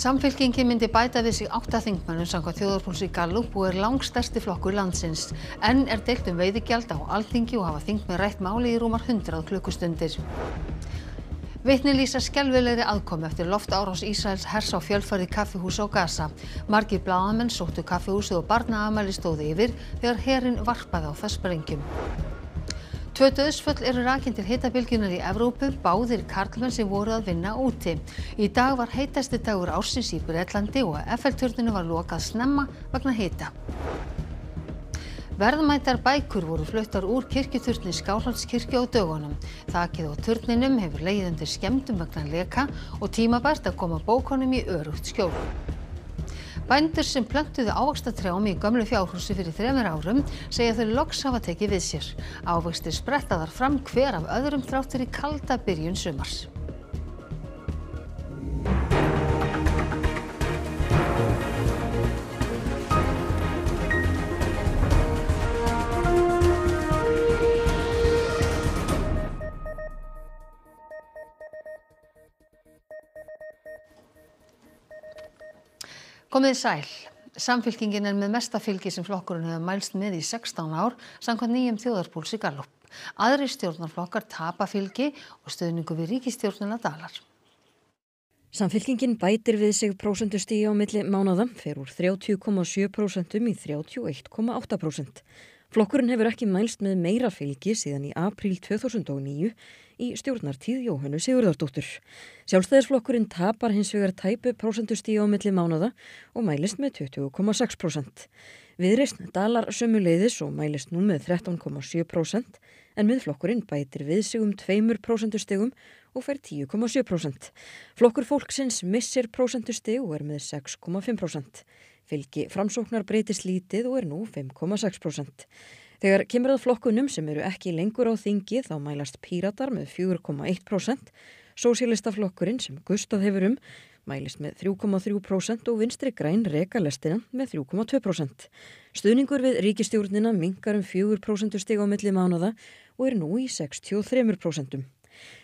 Samfylkingin myndi bæta við sig 8 þingmönnum samkvæmt þjóðarpúlsi Gallup og langstærsti flokkur landsins. Enn deilt veiðigjald á Alþingi og hafa þingmenn rætt málið í rúmar 100 klukkustundir. Vitni lýsa skelfilegri aðkomu eftir loftárás Ísraels hers á fjölfarið kaffihús á Gaza. Margir blaðamenn sóttu kaffihúsið og barnaafmæli stóð yfir þegar herinn varpaði á það sprengjum. 2 dauðsföll eru rakin til hitabylgjunnar í Evrópu, báðir karlmenn sem voru að vinna úti. Í dag var heitasti dagur ársins í Bretlandi og Eiffel-turninu var lokað snemma vegna hita. Verðmætar bækur voru fluttar úr kirkjuturni Skálholtskirkju á dögunum. Þakið á turninum hefur legið undir skemmdum vegna leka og tímabært að koma bókunum í öruggt skjól. Bændur sem plöntuðu ávaxtatrjám í gömlu fjárhúsi fyrir 3 árum segja þau loks hafa tekið við sér. Ávextir spretta þar fram hver af öðrum þrátt fyrir kalda byrjun sumars. Komið sæl. Samfylkingin með mesta fylgi sem flokkurinn hefur mælst með í 16 ár samkvæmt nýjum þjóðarpúlsi Gallup. Aðrir stjórnarflokkar tapa fylgi og stuðningur við ríkisstjórnina dalar. Samfylkingin bætir við sig prósentustigi á milli mánaða, fer úr 30,7% í 31,8%. Flokkurinn hefur ekki mælst með meira fylgi síðan í apríl 2009 í stjórnartíð Jóhönnu Sigurðardóttur. Sjálfstæðisflokkurinn tapar hins vegar tæpu prósentustigi á milli mánaða og mælist með 20,6%. Viðreisn dalar sömuleiðis og mælist nú með 13,7%, en Miðflokkurinn bætir við sig 2 prósentustigum og fær 10,7%. Flokkur fólksins missir prósentustig og með 6,5%. Fylgi Framsóknar breytist lítið og nú 5,6%. Þegar kemur að flokkunum sem eru ekki lengur á þingi þá mælast Píratar með 4,1%, Sósíalistaflokkurinn sem gustað hefur mælist með 3,3% og Vinstri græn reka lestina með 3,2%. Stuðningur við ríkisstjórnina minnkar 4 prósentustig á milli mánaða og nú í 63%.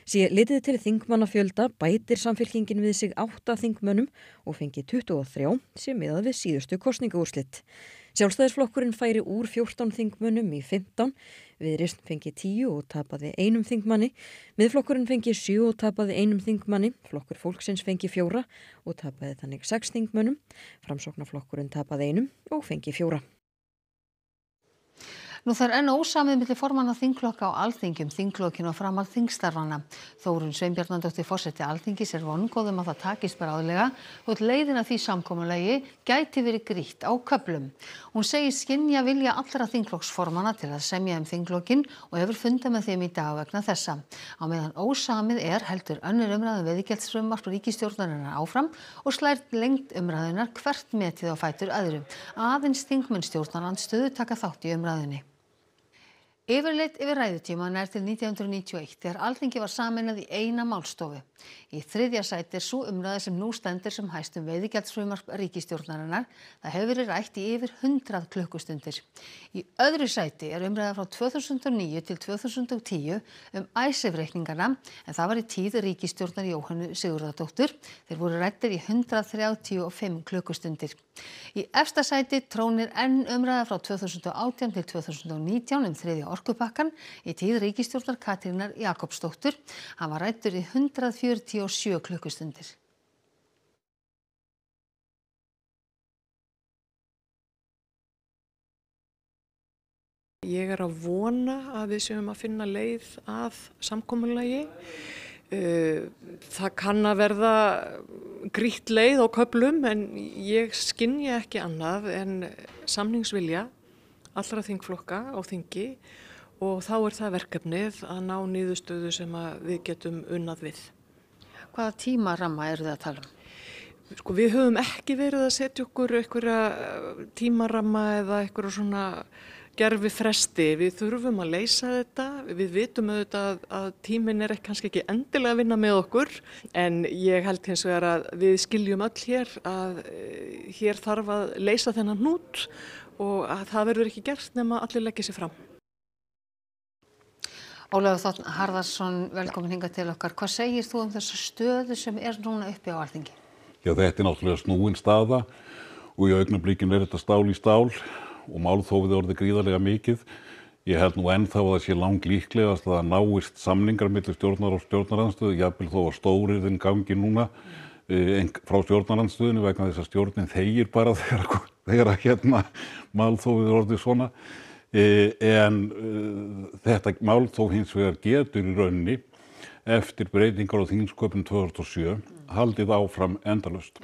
Sé litið til þingmannafjölda bætir Samfylkingin við sig 8 þingmönnum og fengi 23 sem miðað við síðustu kosningaúrslit. Sjálfstæðisflokkurinn færi úr 14 þingmönnum í 15, Viðreisn fengi 10 og tapaði 1 þingmanni, Miðflokkurinn fengi 7 og tapaði 1 þingmanni, Flokkur fólksins fengi 4 og tapaði þannig 6 þingmönnum, Framsóknarflokkurinn tapaði 1 og fengi 4. Nú þarf enn ósamið milli formanna þingflokka á Alþingi þinglokin og framhald þingstarfanna. Þórunn Sveinbjarnardóttir forseti Alþingis vongóð að það takist bráðlega þótt leiðin að því samkomulagi gæti verið grýtt á köflum. Hún segir skynja vilja allra þingflokksformanna til að semja þinglokin og hefur fundað með þeim í dag vegna þessa. Á meðan ósamið heldur önnur umræðu veiðigjaldsfrumvarp ríkisstjórnarinnar áfram og slær lengd umræðunnar hvert metið á fætur öðru. Aðeins þingmenn stjórnarandstöðu taka þátt í umræðunni. Yfirleitt yfir ræðutíma nær til 1991 þegar Alþingi var sameinað í eina málstofu. Í 3. sæti sú umræða sem nú stendur sem hæst veiðigjaldsfrumvarp ríkisstjórnarinnar. Það hefur verið rætt í yfir 100 klukkustundir. Í öðru sæti umræða frá 2009 til 2010 Icesave-reikningana en það var í tíð ríkisstjórnar Jóhönnu Sigurðardóttur. Þeir voru ræddir í 135 klukkustundir. Í efsta sæti trónir enn umræða frá 2018 til 2019 þriðja orkupakkan í tíð ríkisstjórnar Katrínar Jakobsdóttur. Hann var ræddur í 147 klukkustundir. Ég að vona að við séum að finna leið að samkomulagi. Það kann að verða grýtt leið á köflum en ég skynja ekki annað en samningsvilja allra þingflokka á þingi og þá það verkefnið að ná niðurstöðu sem við getum unnað við. Hvaða tímaramma þið að tala um? Sko við höfum ekki verið að setja okkur einhverja tímaramma eða einhverja svona gerfi fresti. Við þurfum að leysa þetta. Við vitum auðvitað að tíminn kannski ekki endilega að vinna með okkur en ég held hins vegar að við skiljum öll hér að hér þarf að leysa þennan hnút og að það verður ekki gert nema allir leggja sig fram. Ólafur Þ. Harðarson, velkomin hingað til okkar. Hvað segir þú þessa stöðu sem núna uppi á Alþingi? Já, þetta náttúrulega snúin staða og í augnablikinu þetta stál í stál og málþófið orðið gríðarlega mikið. Ég held nú ennþá að það sé langlíklegast að það náist samningar milli stjórnar og stjórnarandstöðu, jafnvel þó að stóriðin gangi núna frá stjórnarandstöðunni vegna þess að stjórnin þegir bara þegar málþófið orðið svona. En þetta málþóf hins vegar getur í rauninni eftir breytingar á þingsköpum 2007 haldið áfram endalaust.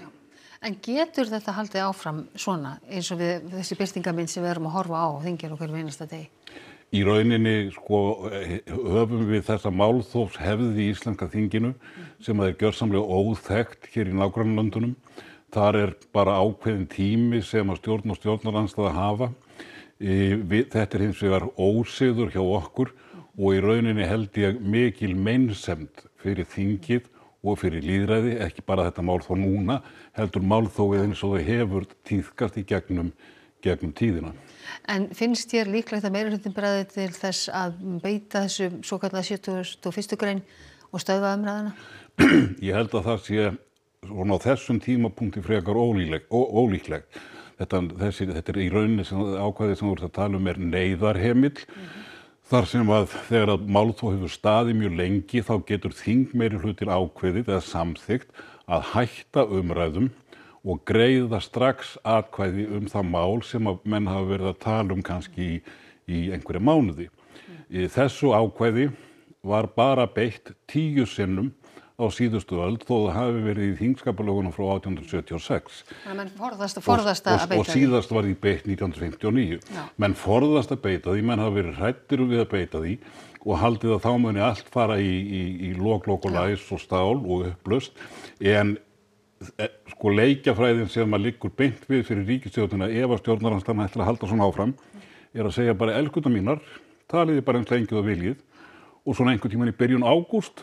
En getur þetta haldið áfram svona eins og við þessi birtingarmynd sem við erum að horfa á þingir okkur einasta degi? Í rauninni höfum við þessa málþófshefð í íslenska þinginu sem er gjörsamlega óþekkt hér í nágrannalöndunum. Þar bara ákveðin tími sem að stjórn og stjórnarandstaða hafa. Þetta hins vegar ósiður hjá okkur og í rauninni held ég mikil meinsemd fyrir þingið og fyrir lýðræði, ekki bara þetta málþóf núna, heldur málþófið eins og það hefur tíðkast í gegnum tíðina. En finnst þér líklegt að meirihlutinn bregði til þess að beita þessu svokallaða 71. grein og stöðva umræðuna? Ég held að það sé svona á þessum tímapunkti frekar ólíklegt. Þetta í rauninni ákvæðið sem þú ert að tala er neyðarhemill. Þar sem að þegar að málþóf hefur staðið mjög lengi þá getur þingmeirihluti ákveðið eða samþykkt að hætta umræðum og greiða strax atkvæði það mál sem að menn hafa verið að tala kannski í einhverja mánuði. Þessu ákvæði var bara beitt 10 sinnum á síðustu öld þó það hafi verið í þingskapalögunum frá 1876. Þannig að menn forðast að beita því. Og síðast var því beitt 1959. Menn forðast að beita því, menn hafa verið hræddir við að beita því og haldið að þá muni allt fara í lok og læs og stál og upplaust. En leikjafræðin sem að liggur beint við fyrir ríkisstjórnina ef að stjórnarandstaðan ætlar að halda svona áfram að segja bara elskuna mínar, taliði bara eins lengi og viljið. Og svona einhvern tímann í byrjun ágúst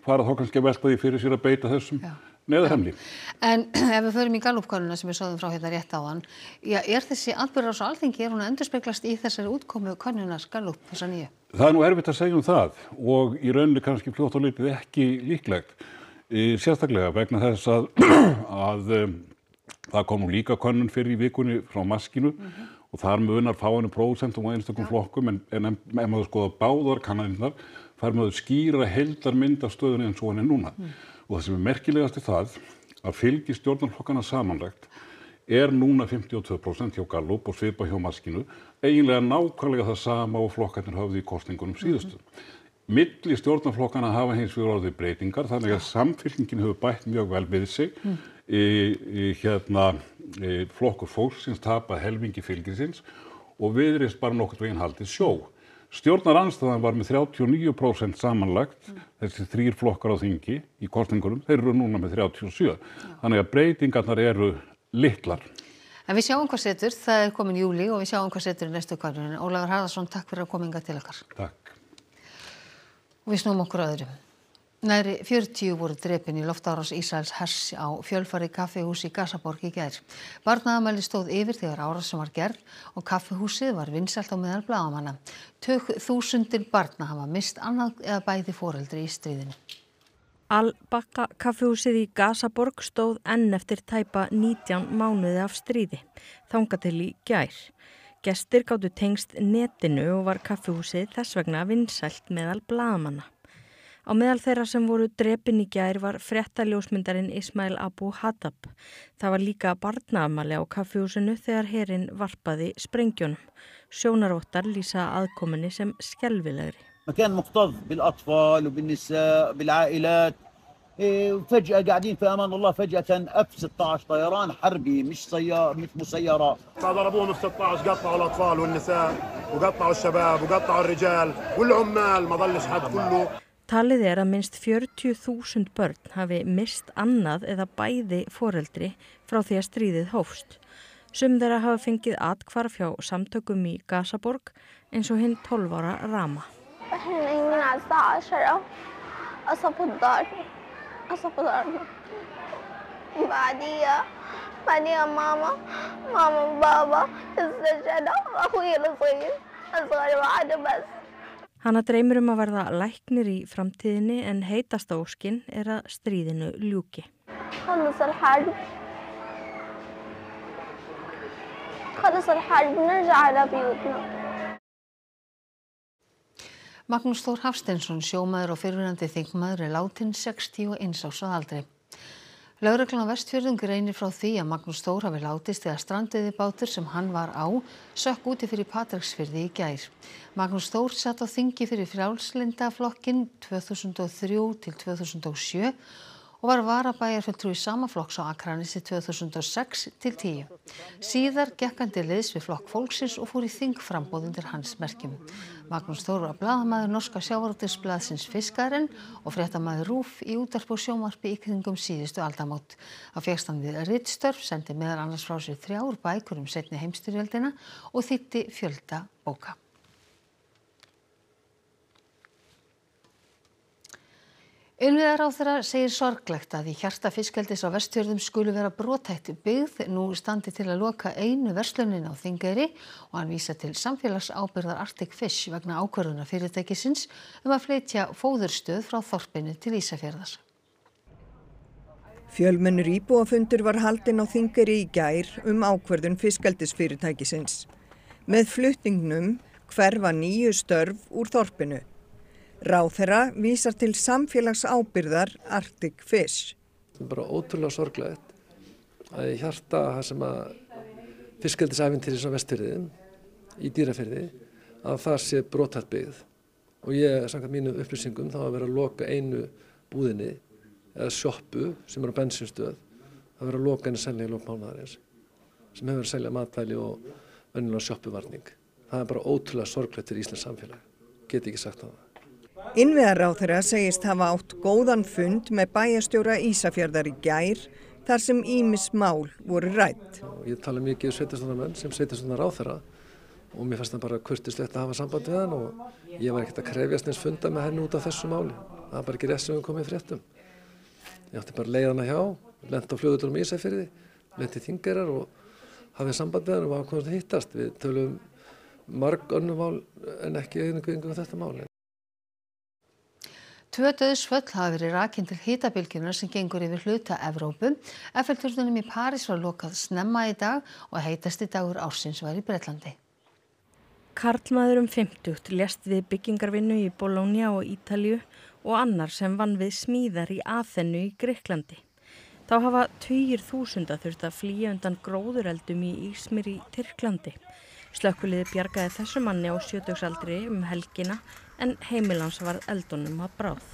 fara þá kannski að velta því fyrir sér að beita þessum neyðarhemli. En ef við förum í Gallup-könnunina sem við sögðum frá hérna rétt áðan, er þessi atburðarás á Alþingi, hún að endurspeglast í þessari útkomu könnunar Gallup þessa nýju? Það nú erfitt að segja það og í rauninni kannski fljótt á litið ekki líklegt. Sérstaklega vegna þess að það kom nú líka könnun fyrir í vikunni frá Maskínu og þar munar fáeinu prósentum á einstökum flokkum en ef maður skoða báðar kannanirnar fær maður skýra heildarmynd af stöðunni eins og hann núna. Og það sem merkilegast það að fylgi stjórnarflokkana samanlagt núna 52% hjá Gallup og svipað hjá Maskínu, eiginlega nákvæmlega það sama og flokkarnir höfðu í kosningunum síðustu. Milli stjórnarflokkana hafa hins vegar orðið breytingar, þannig að Samfylkingin hefur bætt mjög vel við sig. Flokkur fólksins tapað helmingi fylgisins og Viðreisn bara nokkurn veginn haldið sjó. Stjórnarandstaðan var með 39% samanlagt, þessi 3 flokkar á þingi í kosningunum, þeir eru núna með 37. Þannig að breytingarnar eru litlar. En við sjáum hvað setur, það komin júlí og við sjáum hvað setur í næstu könnun. Ólafur Harðarson, takk fyrir að koma hingað til okkar. Takk. Og við snúum okkur öðru. Nærri 40 voru drepin í loftárás Ísraels hers á fjölfari kaffihús í Gazaborg í gær. Barnaafmæli stóð yfir þegar árásin var gerð og kaffihúsið var vinsælt á meðal blaðamanna. Þúsundir barna hafa misst annað eða bæði foreldri í stríðinu. Al-Baqa kaffihúsið í Gazaborg stóð enn eftir tæpa 19 mánuði af stríði, þangað til í gær. Gestir gátu tengst netinu og var kaffihúsið þess vegna vinsælt meðal blaðamanna. Á meðal þeirra sem voru drepin í gær var fréttaljósmyndarinn Ismail Abu Haddab. Það var líka barnaafmæli á kaffihúsinu þegar herinn varpaði sprengjunum. Sjónarvottar lýsa aðkomunni sem skelfilegri. مكان مكتظ بالأطفال وبالنساء بالعائلات فجأة قاعدين في أمان الله فجأة F-16 طيران حربي مش مسيرة. ضربوهم F-16 قطعوا الأطفال والنساء وقطعوا الشباب وقطعوا الرجال والعمال ما ضلش حد كله. Talið að minnst 40.000 börn hafi mist annað eða bæði foreldri frá því að stríðið hófst. Sum þeirra hafa fengið athvarf hjá samtökum í Gazaborg eins og hinn 12 ára Rama. احنا نايمين على الساعة 10 قصفوا الدار بعديها ماما وبابا السجنة واخويا الصغير وعاد بس. Hana dreymir að verða læknir í framtíðinni en heitasta óskin að stríðinu ljúki. خلص الحرب نرجع على بيوتنا. Magnús Þór Hafsteinsson, sjómaður og fyrrverandi þingmaður, er látinn 61 árs að aldri. Lögreglan á Vestfjörðum greinir frá því að Magnús Þór hafi látist þegar strandveiðibátur sem hann var á sökk úti fyrir Patreksfirði í gær. Magnús Þór sat á þingi fyrir Frjálslynda flokkinn 2003 til 2007 og var varabæjarfulltrúi sama flokks á Akranesi 2006 til 10. Síðar gekk hann til liðs við Flokk fólksins og fór í þingframboð undir hans merkjum. Magnús Þór var blaðamaður norska sjávarútvegsblaðsins Fiskarinn og fréttamaður RÚV í útvarpi og sjónvarpi í kringum síðustu aldamót. Hann fékkst hann við ritstörf, sendi meðal annars frá sér 3 bækur seinni heimsstyrjöldina og þýddi fjölda bóka. Innviðaráðherra segir sorglegt að í hjarta fiskeldis á Vestfjörðum skulu vera brothætt byggð nú standi til að loka einu verslunin á Þingeyri og hann vísar til samfélagsábyrgðar Arctic Fish vegna ákvörðunar fyrirtækisins að flytja fóðurstöð frá þorpinu til Ísafjarðar. Fjölmennur íbúafundur var haldinn á Þingeyri í gær ákvörðun fiskeldisfyrirtækisins. Með flutningnum hverfa 9 störf úr þorpinu. Ráðherra vísar til samfélagsábyrgðar Arctic Fish. Það er bara ótrúlega sorglegt að í hjarta það sem að fiskeldisævintýri á Vestfirði, í Dýrafirði, að það sé brothætt byggð. Og ég, samkvæmt mínum upplýsingum, þá að vera að loka einu búðinni eða sjoppu sem á bensínstöð, að vera að loka henni selja í lok mánaðarins, sem hefur verið að selja matvæli og venjulega sjoppuvarning. Það er bara ótrúlega sorglegt fyrir íslenskt samfélag. Get ekki sagt það. Innviðaráðherra segist hafa átt góðan fund með bæjarstjóra Ísafjarðar í gær þar sem ýmis mál voru rædd. Ég tala mikið sveitarstjórnarmenn sem sveitarstjórnarráðherra og mér fannst það bara kurteislegt að hafa samband við hann og ég var ekkert að krefjast neins funda með henni út af þessu máli. Það var bara ekki rétt sem við komum í fréttum. Ég átti bara leið hana hjá, lenti á flugvöllunum í Ísafirði, lenti í Þingeyrar og hafði samband við hann og var komið að hittast. Við tölum marg önnur mál en ekki einhverjum þetta mál. 2 dauðsföll hafa verið rakin til hitabylgjunnar sem gengur yfir hluta Evrópu. Eiffelturnunum í París var lokað snemma í dag og heitasti dagur ársins var í Bretlandi. Karlmaður 50 lést við byggingarvinnu í Bologna og Ítalíu og annar sem vann við smíðar í Aþenu í Grikklandi. Þá hafa tugir þúsunda þurft að flýja undan gróðureldum í Ísmir í Tyrklandi. Slökkviliðið bjargaði þessu manni á 70-aldri helgina en heimilans var eldunum að bráð.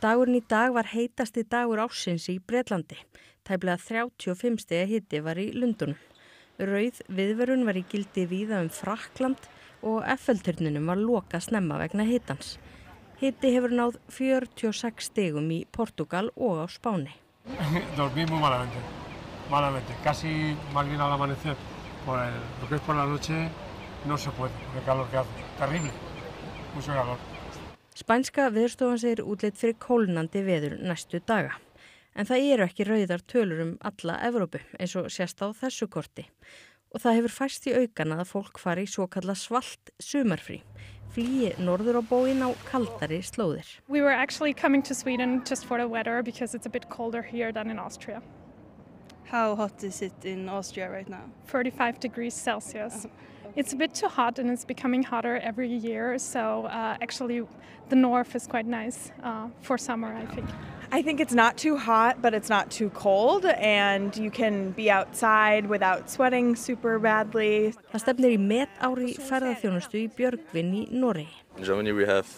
Dagurinn í dag var heitasti dagur ársins í Bretlandi. Tæplega 35 stiga hiti var í Lundunum. Rauð viðvörun var í gildi víða Frakkland og Eiffelturninum var lokað snemma vegna hitans. Hiti hefur náð 46 stigum í Portugal og á Spáni. Dormí muy malamente, casi más bien al amanecer. Lo que es por la noche no se puede, el calor que hace, terrible, mucho calor. Spænska veðurstofan segir útlit fyrir kólnandi veður næstu daga. En það eru ekki rauðar tölur alla Evrópu eins og sést á þessu korti. Og það hefur færst í aukana að fólk fari í svokallað svalt sumarfrí. Flýi norður á bóginn á kaldari slóðir. We were actually coming to Sweden just for the weather because it's a bit colder here than in Austria. How hot is it in Austria right now? 35 degrees Celsius. It's a bit too hot and it's becoming hotter every year. So actually the north is quite nice for summer, I think. I think it's not too hot, but it's not too cold and you can be outside without sweating super badly. Það stefnir í metári ferðaþjónustu í Björgvin í Noregi. In Germany we have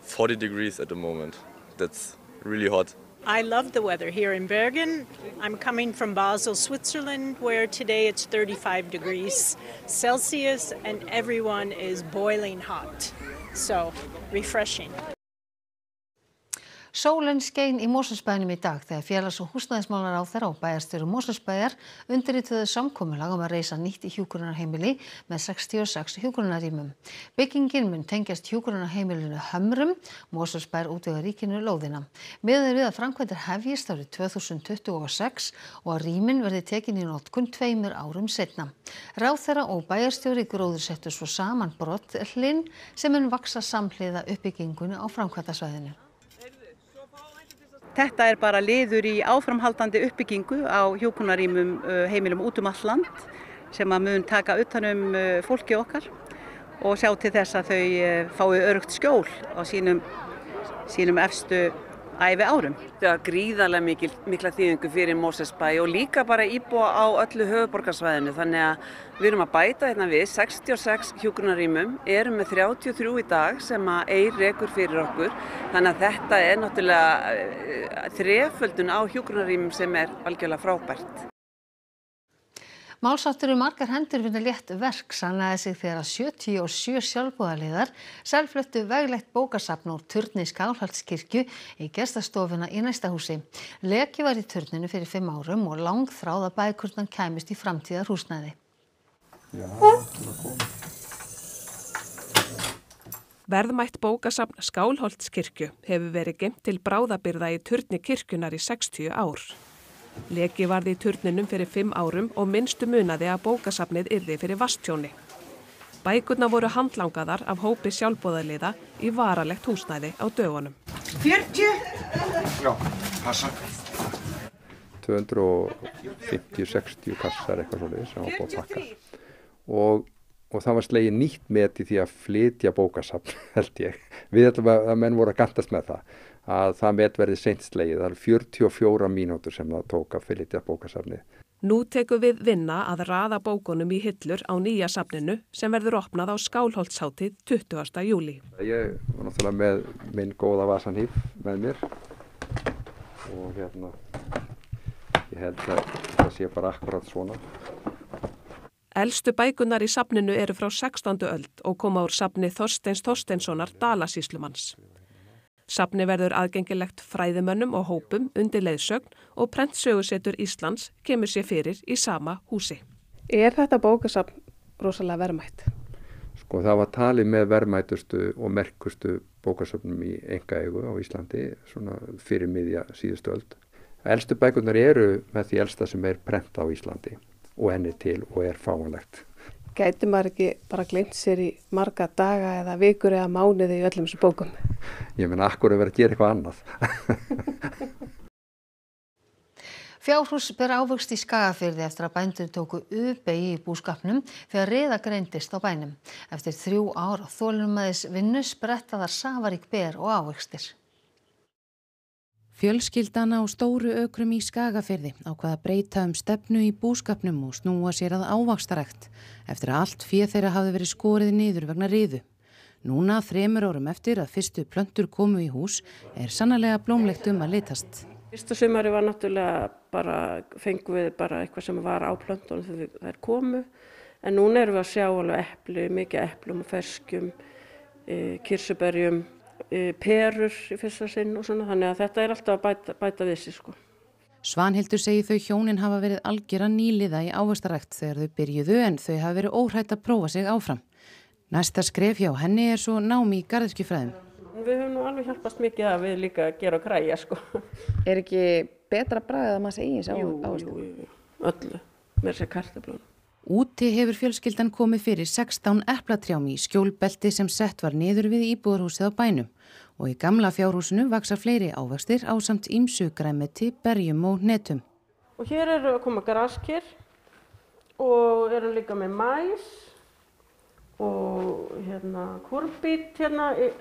40 degrees at the moment. That's really hot. I love the weather here in Bergen. I'm coming from Basel, Switzerland, where today it's 35 degrees Celsius and everyone is boiling hot. So, refreshing. Sólin skein í Mosfellsbænum í dag þegar félags- og húsnæðismálaráðherra og bæjarstjóri Mosfellsbæjar undirrituðu samkomulag að reisa nýtt hjúkrunarheimili með 66 hjúkrunarrýmum. Byggingin mun tengjast hjúkrunarheimilinu Hömrum, Mosfellsbæjar útvegar ríkinu lóðina. Miðað er við að framkvæmdir hefjist árið 2026 og að rýmin verði tekin í notkun 2 árum seinna. Ráðherra og bæjarstjóri gróðursettu svo saman brotthlinn sem mun vaxa samhliða uppbyggingunni á framkvæmdasvæðinu. Þetta bara liður í áframhaldandi uppbyggingu á hjúkrunarrýmum heimilum út allt land sem að mun taka utan fólki okkar og sjá til þess að þau fái öruggt skjól á sínum efstu æviárum. Þetta er gríðarlega mikla þýðingu fyrir Mosfellsbæ og líka bara íbúa á öllu höfuðborgarsvæðinu, þannig að við erum að bæta hérna við 66 hjúkrunarrýmum, erum með 33 í dag sem að Eir rekur fyrir okkur, þannig að þetta er náttúrulega þreföldun á hjúkrunarrýmum sem er algjörlega frábært. Málsáttur margar hendur vinna létt verk sannaði sig þegar 77 sjálfboðaliðar selfluttu veglegt bókasafn úr turni Skálholtskirkju í gestastofuna í næsta húsi. Leki var í turninu fyrir 5 árum og langþráð að bækurnar kæmist í framtíðar húsnæði. Verðmætt bókasafn Skálholtskirkju hefur verið geymt til bráðabirgða í turni kirkjunnar í 60 ár. Leki varði í turninum fyrir 5 árum og minnstu munaði að bókasafnið yrði fyrir vatnstjóni. Bækurnar voru handlangaðar af hópi sjálfboðaliða í varalegt húsnæði á dögunum. 40? Já, passa. 250-60 kassar eitthvað svoleiðis sem var búið að pakka. Og það var slegið nýtt met í því að flytja bókasafn, held ég. Við ætlum að menn voru að gantast með það. Að það met verði seint slegið. Það 44 mínútur sem það tók að flytja bókasafnið. Nú tekur við vinna að raða bókunum í hillur á nýja safninu sem verður opnað á Skálholtshátíð 20. júlí. Ég var náttúrulega með minn góða vasanhíf með mér og ég held að það sé bara akkurat svona. Elstu bækurnar í safninu eru frá 16. öld og koma úr safni Þorsteins Þorsteinssonar Dalasýslumanns. Safni verður aðgengilegt fræðimönnum og hópum undir leiðsögn og Prentsögusetur Íslands kemur sér fyrir í sama húsi. Er þetta bókasafn rosalega verðmætt? Sko það var talið með verðmætustu og merkustu bókasafnum í einkaeigu á Íslandi svona fyrir miðja síðustu öld. Elstu bækurnar eru með því elsta sem er prenta á Íslandi og enn til og er fáanlegt. Gæti maður ekki bara gleymt sér í marga daga eða vikur eða mánuði í öllum þessum bókum? Ég meina, akkur er verið að gera eitthvað annað. Fjárhús ber ávöxt í Skagafirði eftir að bændur tóku U-beygju í búskapnum þegar riða greindist á bænum. Eftir 3 ár þolinmæðis vinnu spretta þar safarík ber og ávöxtir. Fjölskyldan á stóru ökrum í Skagafirði ákvað að breyta stefnu í búskapnum og snúa sér að ávaxtarækt eftir að allt fé þeirra hafði verið skorið niður vegna riðu. Núna 3 árum eftir að fyrstu plöntur komu í hús er sannarlega blómlegt að litast. Fyrsta sumari var náttúrulega fengum við eitthvað sem var á plöntunum þegar þær komu, en núna erum við að sjá alveg epli, mikið eplum og ferskjum, kirsuberjum, perur í fyrsta sinn og svona, þannig að þetta er alltaf að bæta við sig sko. Svanhildur segir þau hjónin hafa verið algjöra nýliða í ávaxtarækt þegar þau byrjuðu en þau hafa verið óhrætt að prófa sig áfram. Næsta skref hjá henni er svo nám í garðyrkjufræðum. Við höfum nú alveg hjálpast mikið að við líka gera og græja sko. Er ekki betra bragð að maður segja þessi ávaxtum? Jú, öllu, með sér kartöflunum. Úti hefur fjölskyldan komið fyrir 16 eplatrjám í skjólbelti sem sett var niður við íbúðarhúsið á bænum og í gamla fjárhúsinu vaxa fleiri ávextir ásamt ýmsu grænmeti, berjum og hnetum. Og hér eru að koma grasker og erum líka með mais og kúrbít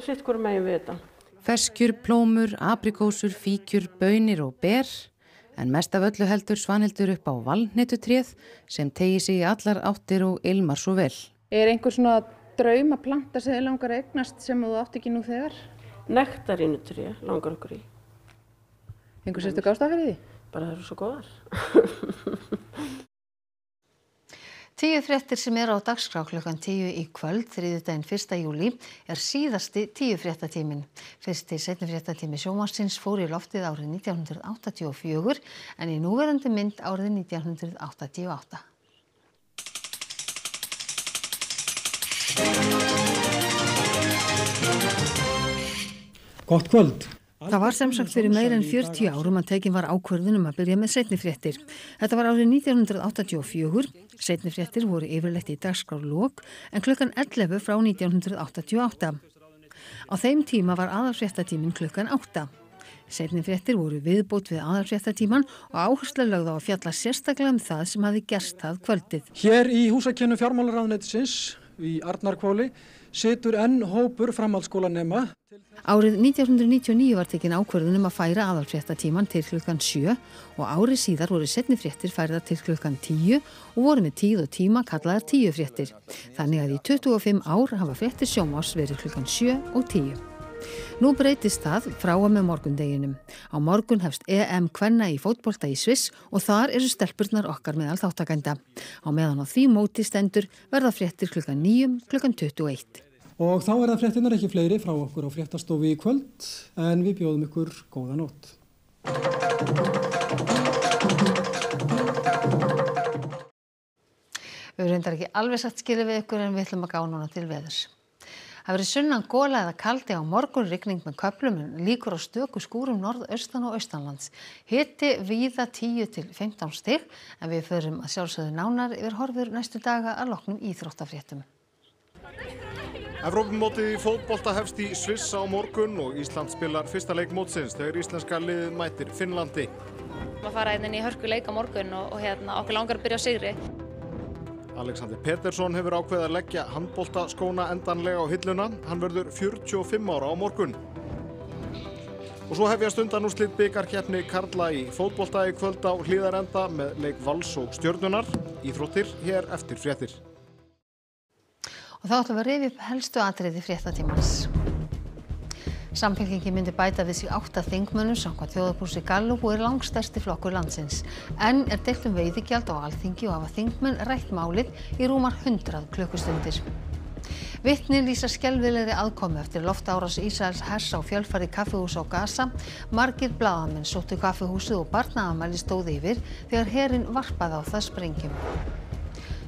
sitt hvort megin við þetta. Ferskjur, plómur, aprikósur, fíkjur, baunir og ber. En mest af öllu heldur Svanhildur upp á valhnetutréð sem tegi sig í allar áttir og ilmar svo vel. Er einhver svona draumaplanta sem þið langar að eignast sem þú átt ekki nú þegar? Nektarínutrí langar okkur í. Einhver sérstök ástæða fyrir því? Bara það eru svo góðar. 10 fréttir sem eru á dagskrá klukkan 10 í kvöld, þriðjudaginn 1. júlí, er síðasti 10 fréttatíminn. Fyrsti seinni fréttatími sjónvarpsins fór í loftið árið 1984 en í núverandi mynd árið 1988. Gott kvöld. Það var sem sagt fyrir meira en 40 árum að tekin var ákvörðun að byrja með seinni fréttir. Þetta var árið 1984. Seinni fréttir voru yfirleitt í dagskrárlok en klukkan 11 frá 1988. Á þeim tíma var aðalfréttatíminn klukkan 8. Seinni fréttir voru viðbót við aðalfréttatíman og áhersla lögð á að fjalla sérstaklega það sem hafi gerst það kvöldið. Hér í húsakennu fjármálaráðuneytisins í Arnarhvoli situr enn hópur framhaldsskólanema. Árið 1999 var tekin ákvörðun að færa aðalfréttatíman til klukkan 7 og árið síðar voru seinni fréttir færðar til klukkan 10 og voru með tíð og tíma kallaðar 10 fréttir. Þannig að í 25 ár hafa fréttir sjónvarps verið klukkan 7 og 10. Nú breytist það frá og með morgundeginum. Á morgun hefst EM kvenna í fótbolta í Sviss og þar eru stelpurnar okkar meðal þáttakenda. Á meðan á því móti stendur verða fréttir klukkan 9, klukkan 21. Og þá verða fréttirnar ekki fleiri frá okkur á fréttastofu í kvöld, en við bjóðum ykkur góða nótt. Við reyndar ekki alveg satt skilið við ykkur en við ætlum að gá núna til veðurs. Það verður sunnan gola eða kaldi á morgun, rigning með köflum en líkur á stöku skúrum norðaustan og austanlands. Hiti víða 10 til 15 stig en við förum að sjálfsögðu nánar yfir horfur næstu daga að loknum íþróttafréttum. Evrópumótið í fótbolta hefst í Sviss á morgun og Ísland spilar fyrsta leik mótsins þegar íslenska liðið mætir Finnlandi. Að fara inn í hörkuleik á morgun og okkur langar að byrja á sigri. Alexander Pettersson hefur ákveðið að leggja handboltaskóna endanlega á hilluna. Hann verður 45 ára á morgun. Og svo hefjast undanúrslit bikarkeppni karla í fótbolta í kvöld á Hlíðarenda með leik Vals og Stjörnunar. Íþróttir hér eftir fréttir. Og þá ætlum við að rifja upp helstu atriði fréttatímans. Samfylkingin myndi bæta við sig 8 þingmönnum samkvæmt þjóðarpúlsi Gallup og langstærsti flokkur landsins. Enn deilt veiðigjald á Alþingi og hafa þingmenn rætt málið í rúmar 100 klukkustundir. Vitni lýsa skelfilegri aðkomu eftir loftárás Ísraels hers á fjölfari kaffihús á Gaza. Margir blaðamenn sóttu kaffihúsið og barnaafmæli stóð yfir þegar herinn varpaði á það sprengjum.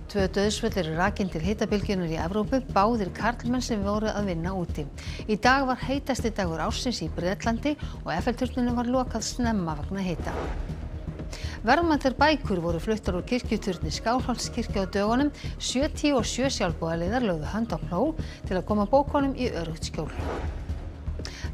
2 dauðsföll eru rakin til hitabylgjunnar í Evrópu, báðir karlmenn sem voru að vinna úti. Í dag var heitasti dagur ársins í Bretlandi og Eiffelturnunum var lokað snemma vegna hita. Verðmætar bækur voru fluttar úr kirkjuturni Skálholtskirkju á dögunum. 77 sjálfboðaliðar lögðu hönd á plóg til að koma bókunum í öruggt skjól.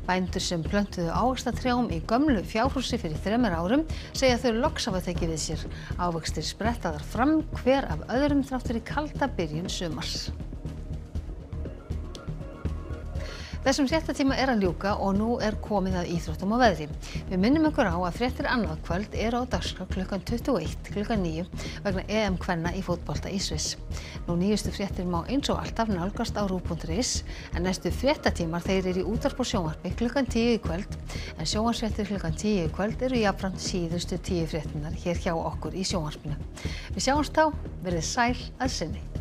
Bændur sem plöntuðu ávaxtatrjám í gömlu fjárhúsi fyrir 3 árum segja þau loks hafa tekið við sér. Ávextir spretta þar fram hver af öðrum þrátt fyrir kalda byrjun sumars. Þessum fréttatíma er að ljúka og nú er komið að íþróttum og veðri. Við minnum ykkur á að fréttir annað kvöld eru á dagskrá klukkan 21, klukkan 9 vegna EM kvenna í fótbolta í Sviss. Nú nýjustu fréttir má eins og alltaf nálgast á ruv.is en næstu fréttatímar þeir eru í útvarpi og sjónvarpi klukkan 10 í kvöld en sjónvarpsfréttir klukkan 10 í kvöld eru jafnframt síðustu 10 fréttirnar hér hjá okkur í sjónvarpinu. Við sjáumst þá, verið sæl að sinni.